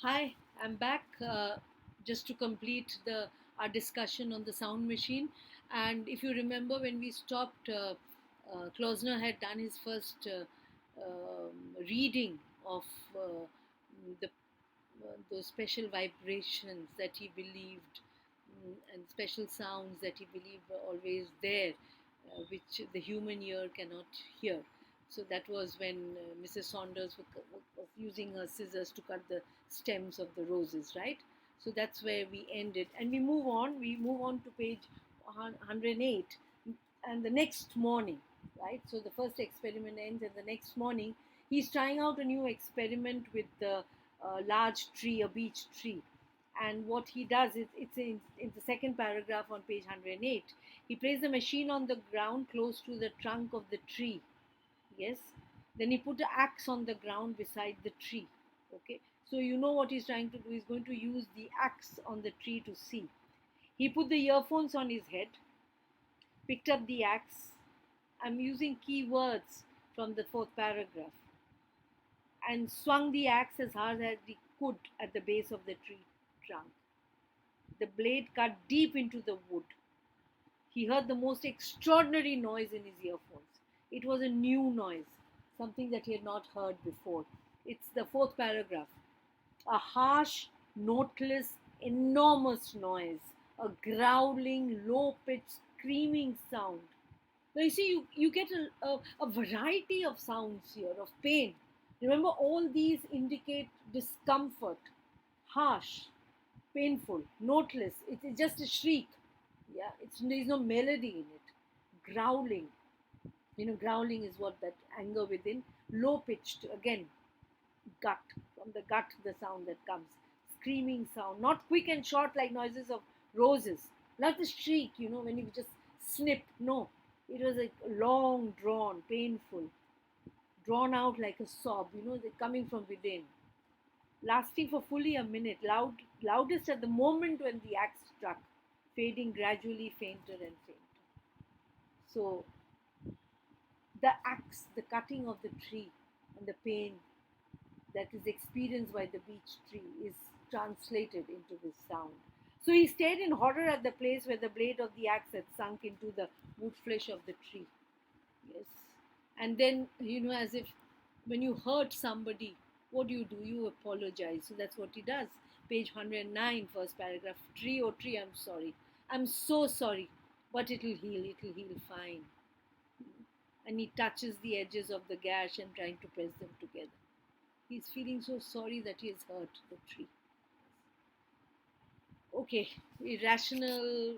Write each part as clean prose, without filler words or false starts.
Hi, I'm back just to complete the our discussion on the sound machine. And if you remember, when we stopped, Klausner had done his first reading of the those special vibrations that he believed and special sounds that he believed were always there, which the human ear cannot hear. So that was when Mrs. Saunders was using her scissors to cut the stems of the roses, right? So that's where we ended. And we move on. We move on to page 108. And the next morning, right? So the first experiment ends, and the next morning, he's trying out a new experiment with the large tree, a beech tree. And what he does is, it's in the second paragraph on page 108. He placed the machine on the ground close to the trunk of the tree. Yes. Then he put the axe on the ground beside the tree. Okay. So you know what he's trying to do. He's going to use the axe on the tree to see. He put the earphones on his head, picked up the axe. I'm using key words from the fourth paragraph, and swung the axe as hard as he could at the base of the tree trunk. The blade cut deep into the wood. He heard the most extraordinary noise in his earphones. It was a new noise, something that he had not heard before. It's the fourth paragraph. A harsh, noteless, enormous noise, a growling, low pitched, screaming sound. Now you see, you get a variety of sounds here, of pain. Remember, all these indicate discomfort, harsh, painful, noteless. It's just a shriek. Yeah, there's no melody in it. Growling. Growling is what that anger within. Low pitched, again, gut. From the gut, the sound that comes. Screaming sound. Not quick and short like noises of roses. Not the shriek, when you just snip. No. It was like long drawn, painful, drawn out like a sob, coming from within, lasting for fully a minute, loudest at the moment when the axe struck, fading gradually fainter and fainter. So the axe, the cutting of the tree, and the pain that is experienced by the beech tree is translated into this sound. So he stared in horror at the place where the blade of the axe had sunk into the wood flesh of the tree. Yes. And then, as if when you hurt somebody, what do? You apologize. So that's what he does. Page 109, first paragraph. Tree, oh tree, I'm sorry. I'm so sorry. But it'll heal. It'll heal fine. And he touches the edges of the gash and trying to press them together. He's feeling so sorry that he has hurt the tree. Okay, irrational,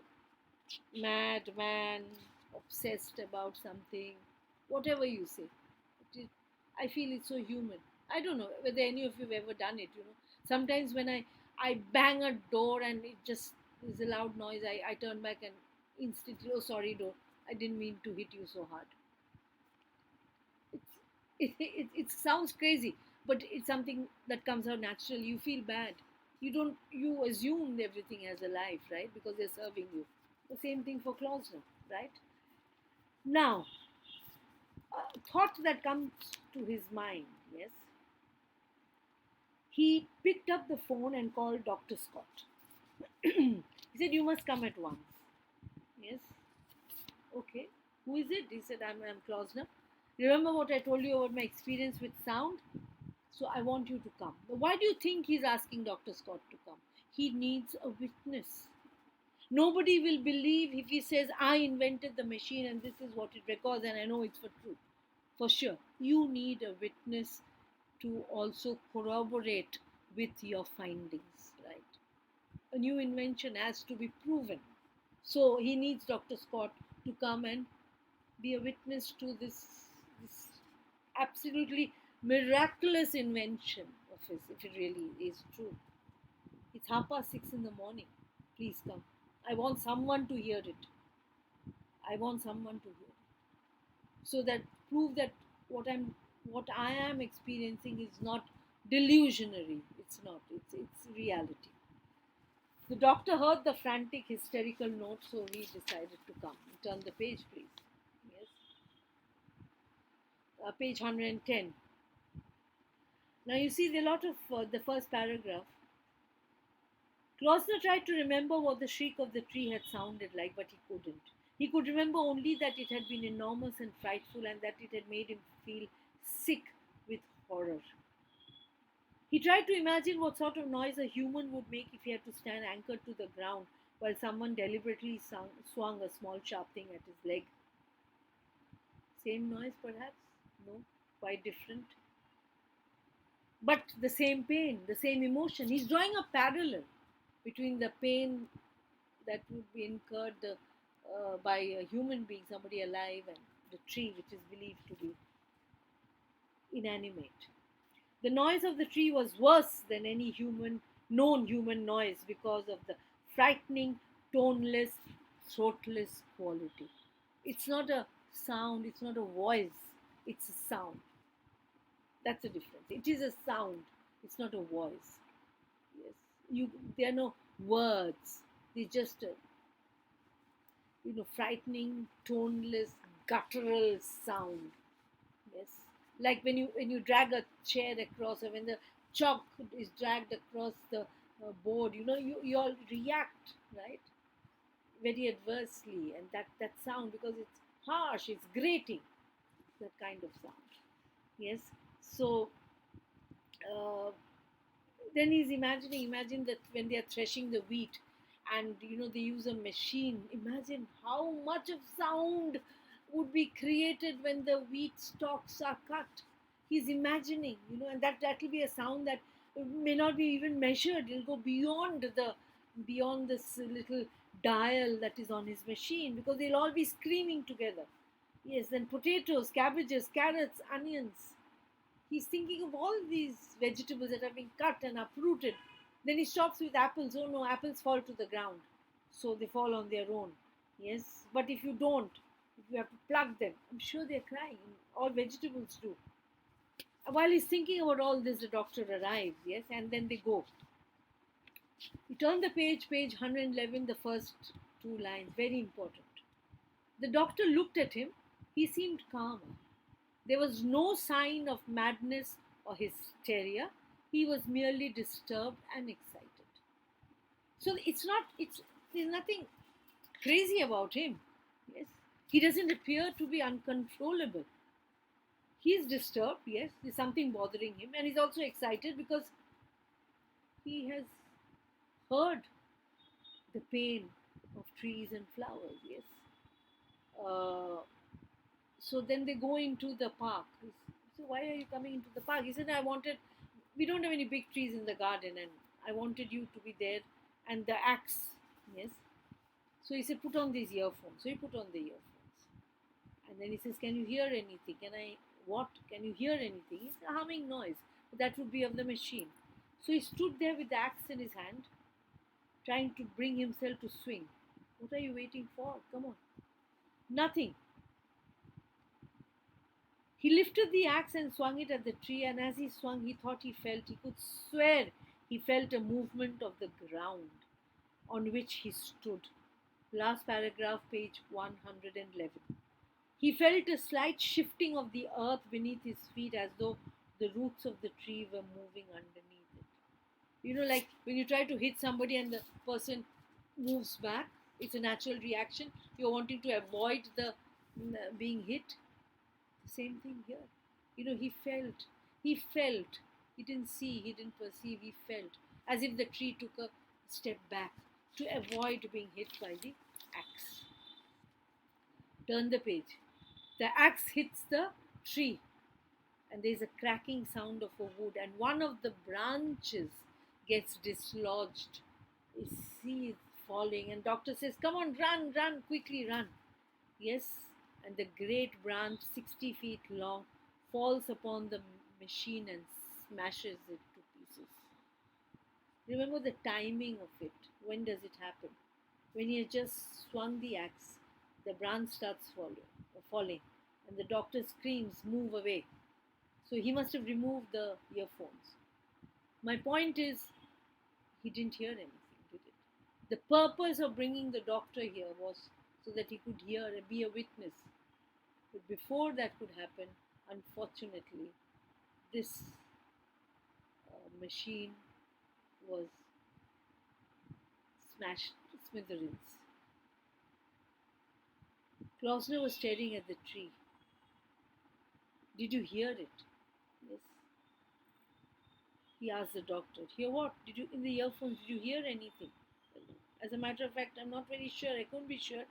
mad man, obsessed about something, whatever you say. I feel it's so human. I don't know whether any of you have ever done it. Sometimes when I bang a door and it just is a loud noise, I turn back and instantly, oh sorry door, I didn't mean to hit you so hard. It sounds crazy, but it's something that comes out naturally. You feel bad. You assume everything has a life, right? Because they're serving you. The same thing for Klausner, right? Now, a thought that comes to his mind, yes. He picked up the phone and called Dr. Scott. He said, "You must come at once." Yes. Okay. Who is it? He said, I'm Klausner. Remember what I told you about my experience with sound? So I want you to come. Why do you think he's asking Dr. Scott to come? He needs a witness. Nobody will believe if he says, I invented the machine and this is what it records and I know it's for true. For sure. You need a witness to also corroborate with your findings, right? A new invention has to be proven. So he needs Dr. Scott to come and be a witness to this absolutely miraculous invention of his, if it really is true. It's 6:30 in the morning. Please come. I want someone to hear it. I want someone to hear it. So that prove that what I am experiencing is not delusionary. It's not. It's reality. The doctor heard the frantic, hysterical note, so he decided to come. Turn the page, please. Yes. Page 110. Now you see the lot of the first paragraph. Klausner tried to remember what the shriek of the tree had sounded like, but he couldn't. He could remember only that it had been enormous and frightful and that it had made him feel sick with horror. He tried to imagine what sort of noise a human would make if he had to stand anchored to the ground while someone deliberately swung a small sharp thing at his leg. Same noise, perhaps? No, quite different. But the same pain, the same emotion. He's drawing a parallel between the pain that would be incurred by a human being, somebody alive, and the tree, which is believed to be inanimate. The noise of the tree was worse than any known human noise because of the frightening, toneless, throatless quality. It's not a sound, it's not a voice, it's a sound. That's the difference. It is a sound, it's not a voice. Yes, there are no words. They're just a frightening, toneless, guttural sound. Yes, like when you drag a chair across, or when the chalk is dragged across the board, you all react, right, very adversely, and that sound, because it's harsh, it's grating, that kind of sound. Yes, so uh, then he's imagine that when they are threshing the wheat, and they use a machine. Imagine how much of sound would be created when the wheat stalks are cut. He's imagining, and that will be a sound that may not be even measured. It'll go beyond this little dial that is on his machine, because they'll all be screaming together. Yes, then potatoes, cabbages, carrots, onions. He's thinking of all these vegetables that have been cut and uprooted. Then he stops with apples. Oh no, apples fall to the ground. So they fall on their own. Yes, but if you don't, if you have to pluck them, I'm sure they're crying. All vegetables do. While he's thinking about all this, the doctor arrives, yes, and then they go. You turn the page 111, the first two lines, very important. The doctor looked at him. He seemed calmer. There was no sign of madness or hysteria. He was merely disturbed and excited. So there's nothing crazy about him. Yes. He doesn't appear to be uncontrollable. He's disturbed, yes, there's something bothering him, and he's also excited because he has heard the pain of trees and flowers, yes. Uh, so then they go into the park. So why are you coming into the park? He said, we don't have any big trees in the garden, and I wanted you to be there, and the axe, yes. So he said, put on these earphones. So he put on the earphones. And then he says, can you hear anything? Can you hear anything? It's a humming noise. But that would be of the machine. So he stood there with the axe in his hand, trying to bring himself to swing. What are you waiting for? Come on. Nothing. He lifted the axe and swung it at the tree, and as he swung, he could swear he felt a movement of the ground on which he stood. Last paragraph, page 111. He felt a slight shifting of the earth beneath his feet, as though the roots of the tree were moving underneath it. Like when you try to hit somebody and the person moves back, it's a natural reaction. You're wanting to avoid the being hit. The same thing here. He felt. He didn't see, he didn't perceive, he felt as if the tree took a step back to avoid being hit by the axe. Turn the page. The axe hits the tree, and there's a cracking sound of a wood, and one of the branches gets dislodged. You see it falling, and doctor says, come on, run, quickly run. Yes, and the great branch, 60 feet long, falls upon the machine and smashes it to pieces. Remember the timing of it. When does it happen? When he has just swung the axe, the branch starts falling, and the doctor screams, move away. So he must have removed the earphones. My point is, he didn't hear anything, did it? The purpose of bringing the doctor here was so that he could hear and be a witness. But before that could happen, unfortunately, this The machine was smashed to smithereens. Klausner was staring at the tree. Did you hear it? Yes. He asked the doctor. Hear what? Did you, in the earphones, did you hear anything? As a matter of fact, I'm not very sure. I couldn't be sure.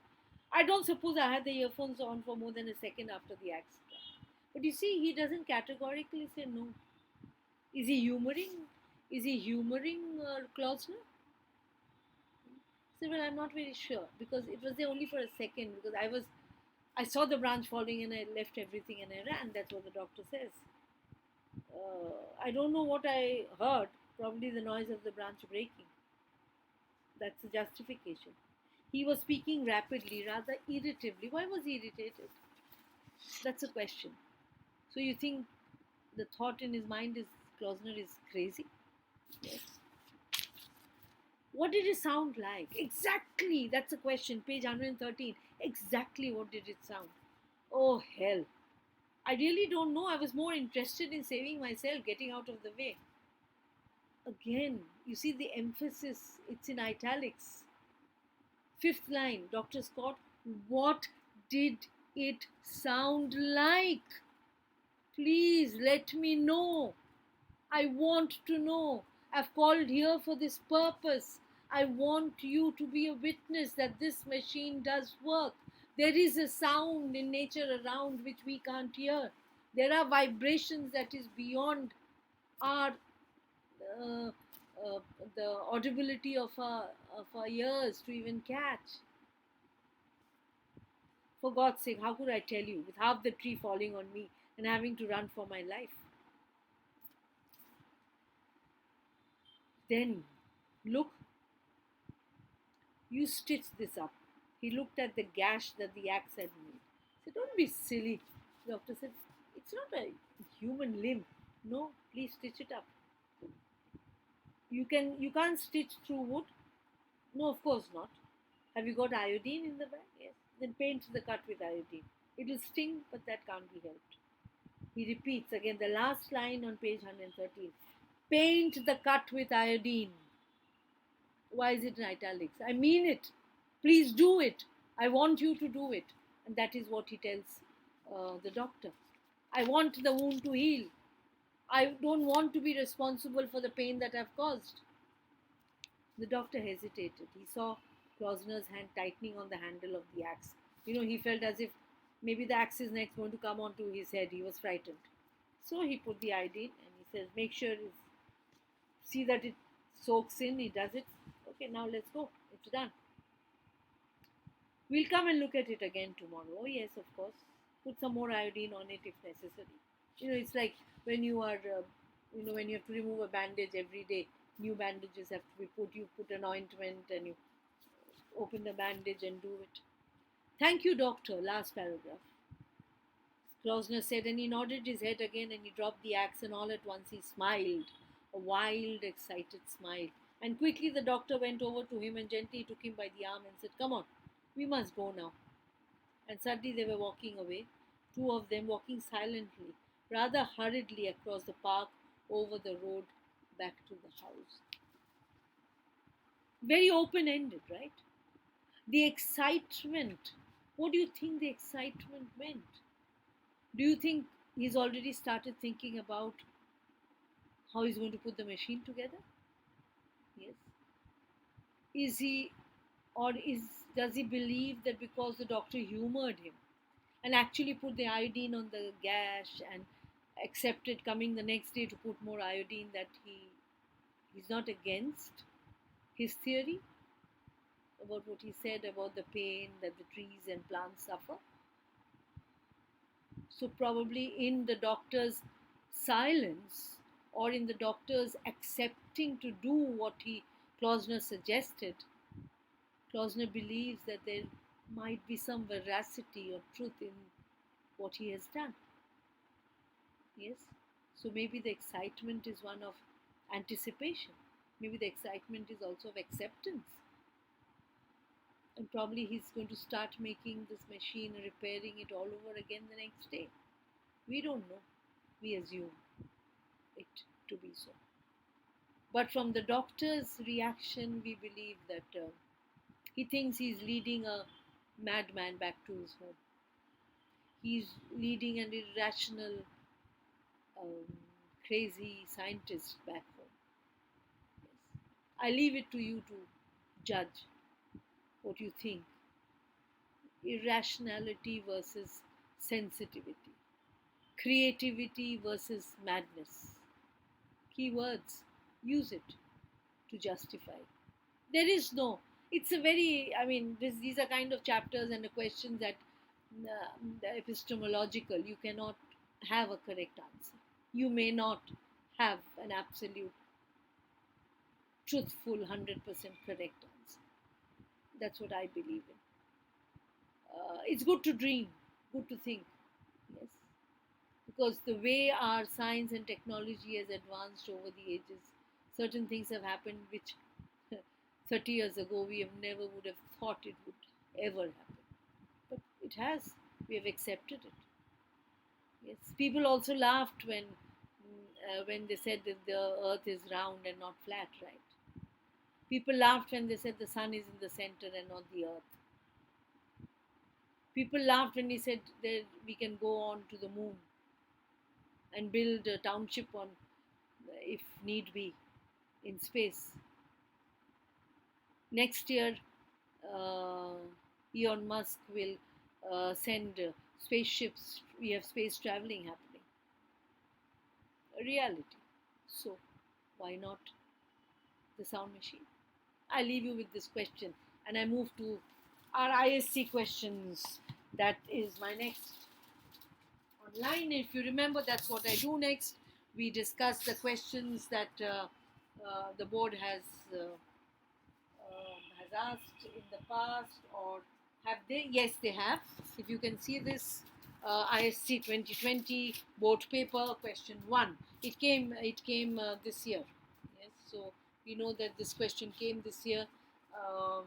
I don't suppose I had the earphones on for more than a second after the accident. But you see, he doesn't categorically say no. Is he humoring? Is he humoring Klausner? So, well, I'm not very sure because it was there only for a second because I saw the branch falling and I left everything and I ran. That's what the doctor says. I don't know what I heard. Probably the noise of the branch breaking. That's the justification. He was speaking rapidly, rather irritably. Why was he irritated? That's a question. So you think the thought in his mind is Klausner is crazy? Yes. What did it sound like? Exactly. That's a question. Page 113. Exactly what did it sound? Oh, hell. I really don't know. I was more interested in saving myself, getting out of the way. Again, you see the emphasis, it's in italics. Fifth line, Dr. Scott, what did it sound like? Please let me know. I want to know. I've called here for this purpose. I want you to be a witness that this machine does work. There is a sound in nature around which we can't hear. There are vibrations that is beyond our uh, uh, the audibility of our ears to even catch. For God's sake, how could I tell you with half the tree falling on me and having to run for my life? Then, look, you stitch this up. He looked at the gash that the axe had made. He said, don't be silly. The doctor said, it's not a human limb. No, please stitch it up. You can't stitch through wood. No, of course not. Have you got iodine in the bag? Yes. Then paint the cut with iodine. It will sting, but that can't be helped. He repeats again the last line on page 113. Paint the cut with iodine. Why is it in italics? I mean it. Please do it. I want you to do it. And that is what he tells the doctor. I want the wound to heal. I don't want to be responsible for the pain that I've caused. The doctor hesitated. He saw Klausner's hand tightening on the handle of the axe. He felt as if maybe the axe is next going to come onto his head. He was frightened. So he put the iodine and he says, make sure, see that it soaks in. He does it. Okay, now let's go. It's done. We'll come and look at it again tomorrow. Oh, yes, of course. Put some more iodine on it if necessary. It's like when you are, when you have to remove a bandage every day, new bandages have to be put. You put an ointment and you open the bandage and do it. Thank you, doctor. Last paragraph. Klausner said, and he nodded his head again and he dropped the axe, and all at once he smiled, a wild, excited smile. And quickly the doctor went over to him and gently took him by the arm and said, come on, we must go now. And suddenly they were walking away, two of them walking silently, rather hurriedly across the park, over the road, back to the house. Very open-ended, right? The excitement. What do you think the excitement meant? Do you think he's already started thinking about how he's going to put the machine together? Yes. Is he, does he believe that because the doctor humored him and actually put the iodine on the gash and accepted coming the next day to put more iodine, that he's not against his theory about what he said about the pain that the trees and plants suffer? So probably in the doctor's silence, or in the doctor's accepting to do what Klausner suggested, Klausner believes that there might be some veracity or truth in what he has done. Yes? So maybe the excitement is one of anticipation. Maybe the excitement is also of acceptance. And probably he's going to start making this machine, repairing it all over again the next day. We don't know. We assume it to be so. But from the doctor's reaction, we believe that he thinks he's leading a madman back to his home. He's leading an irrational, um, crazy scientist back home. Yes. I leave it to you to judge what you think. Irrationality versus sensitivity, creativity versus madness. Keywords, use it to justify. There is no, it's a very, I mean, these are kind of chapters and the questions that the epistemological, you cannot have a correct answer. You may not have an absolute, truthful, 100% correct answer. That's what I believe in. It's good to dream, good to think, yes. Because the way our science and technology has advanced over the ages, certain things have happened which 30 years ago we have never would have thought it would ever happen. But it has. We have accepted it. Yes. People also laughed when they said that the earth is round and not flat, right? People laughed when they said the sun is in the center and not the earth. People laughed when we said that we can go on to the moon and build a township on, if need be, in space. Next year, uh, Elon Musk will send spaceships. We have space traveling happening. A reality. So, why not the sound machine? I leave you with this question and I move to our ISC questions. That is my next online. If you remember, that's what I do next. We discuss the questions that the board has asked in the past, or have they? Yes, they have. If you can see this ISC 2020 board paper, question 1. It came this year. Yes, so we know that this question came this year. Um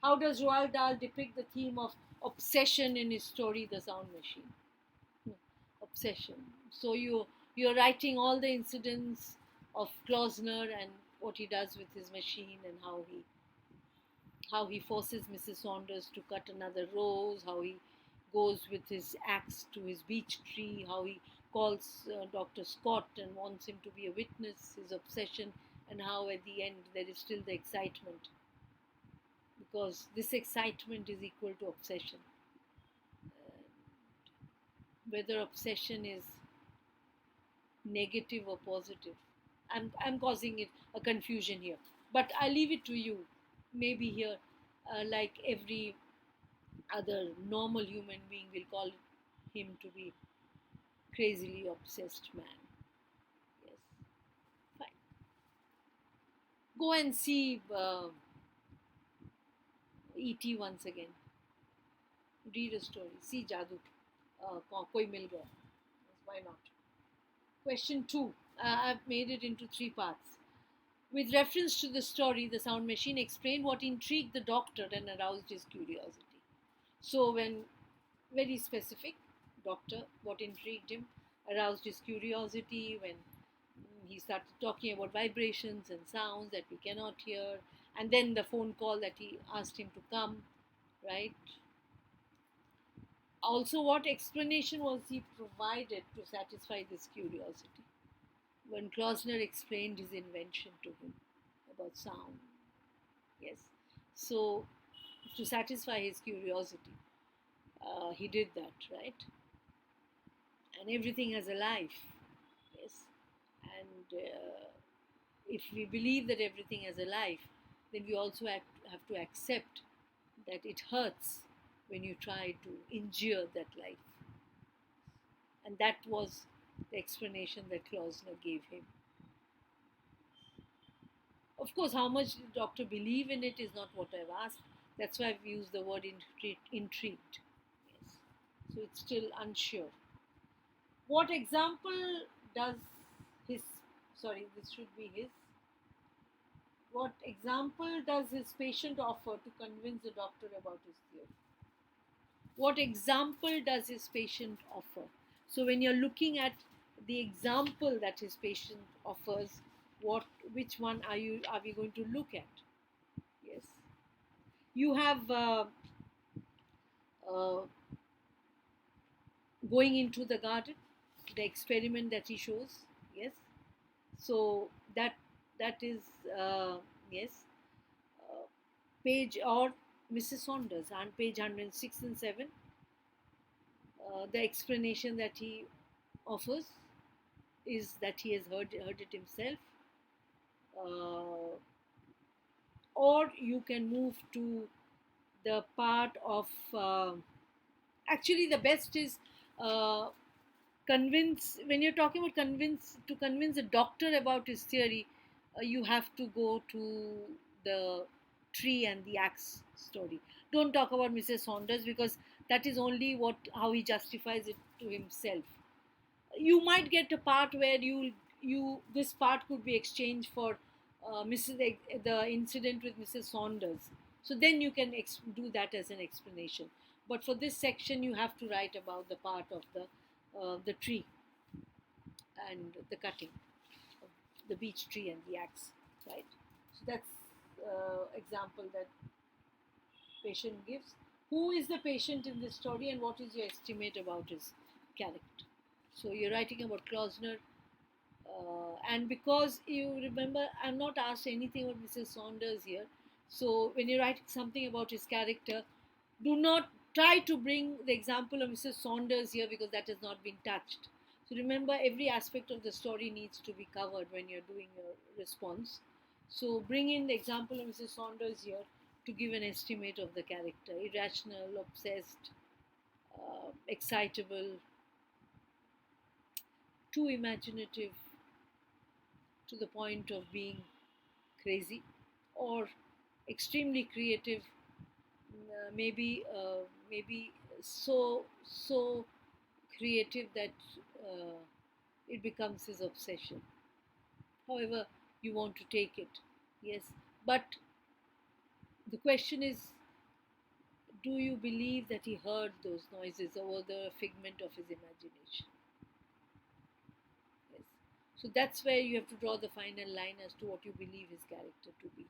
how does Roald Dahl depict the theme of obsession in his story, The Sound Machine? Obsession. So you're writing all the incidents of Klausner and what he does with his machine, and how he forces Mrs. Saunders to cut another rose, how he goes with his axe to his beech tree, how he calls Dr. Scott and wants him to be a witness, his obsession, and how at the end there is still the excitement, because this excitement is equal to obsession. Uh, whether obsession is negative or positive. I'm causing it a confusion here, but I leave it to you. Maybe here, like every other normal human being, will call him to be crazily obsessed man. Yes, fine. Go and see E.T. once again. Read a story. See Jadoo. Koi Mil Gaya. Yes, why not? Question 2. I've made it into 3 parts. With reference to the story, the sound machine explained what intrigued the doctor and aroused his curiosity. So, when very specific, doctor, what intrigued him, aroused his curiosity, when he started talking about vibrations and sounds that we cannot hear, and then the phone call that he asked him to come, right? Also, what explanation was he provided to satisfy this curiosity? When Klausner explained his invention to him about sound. Yes. So, to satisfy his curiosity, he did that, right? And everything has a life. Yes. And if we believe that everything has a life, then we also have to accept that it hurts when you try to injure that life. And that was the explanation that Klausner gave him. Of course, how much the doctor believe in it is not what I've asked. That's why I've used the word intrigued. Yes. So it's still unsure. What example does his, sorry, this should be his. What example does his patient offer to convince the doctor about his theory? What example does his patient offer? So when you're looking at the example that his patient offers, what, which one are we going to look at? Yes, you have uh, going into the garden, the experiment that he shows. Yes, so that is uh, yes, uh, page or Mrs. Saunders on page 106 and 7, the explanation that he offers is that he has heard it himself, uh, or you can move to the part of actually the best is uh, convince, when you're talking about convince a doctor about his theory, you have to go to the tree and the axe story. Don't talk about Mrs. Saunders, because that is only what how he justifies it to himself. You might get a part where you this part could be exchanged for the incident with Mrs. Saunders. So then you can do that as an explanation. But for this section, you have to write about the part of the tree and the cutting of the beech tree and the axe, right? So that's example that patient gives. Who is the patient in this story, and what is your estimate about his character? So you're writing about Klausner, and because you remember, I'm not asked anything about Mrs. Saunders here. So when you're writing something about his character, do not try to bring the example of Mrs. Saunders here, because that has not been touched. So remember, every aspect of the story needs to be covered when you're doing your response. So bring in the example of Mrs. Saunders here to give an estimate of the character: irrational, obsessed, excitable, too imaginative to the point of being crazy, or extremely creative, maybe so creative that uh, it becomes his obsession. However you want to take it, yes. But the question is, do you believe that he heard those noises, or the figment of his imagination? Yes. So that's where you have to draw the final line as to what you believe his character to be.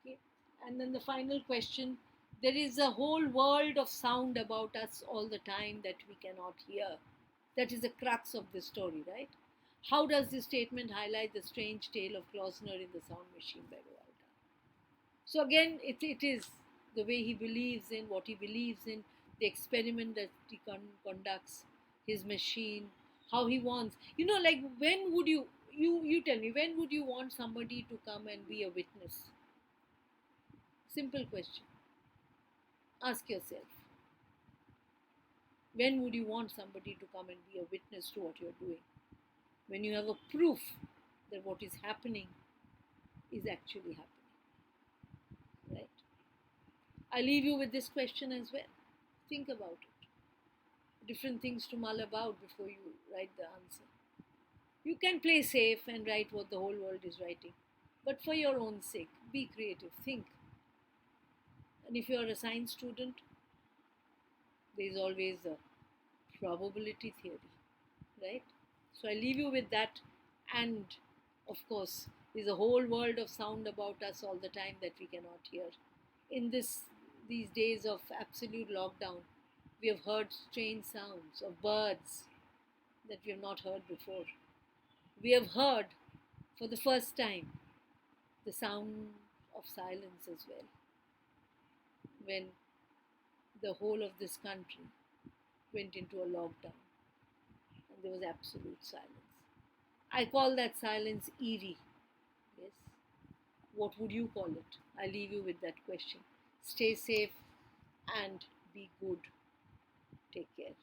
Okay. And then the final question: there is a whole world of sound about us all the time that we cannot hear. That is the crux of the story, right? How does this statement highlight the strange tale of Klausner in The Sound Machine by Roald Dahl? So again, it is the way he believes in, what he believes in, the experiment that he conducts, his machine, how he wants. Like, when would you tell me, when would you want somebody to come and be a witness? Simple question. Ask yourself, when would you want somebody to come and be a witness to what you're doing? When you have a proof that what is happening is actually happening, right? I leave you with this question as well. Think about it. Different things to mull about before you write the answer. You can play safe and write what the whole world is writing, but for your own sake, be creative, think. And if you're a science student, there is always a probability theory, right? So I leave you with that. And of course, there's a whole world of sound about us all the time that we cannot hear. In these days of absolute lockdown, we have heard strange sounds of birds that we have not heard before. We have heard for the first time the sound of silence as well, when the whole of this country went into a lockdown and there was absolute silence. I call that silence eerie. Yes. What would you call it? I leave you with that question. Stay safe and be good. Take care.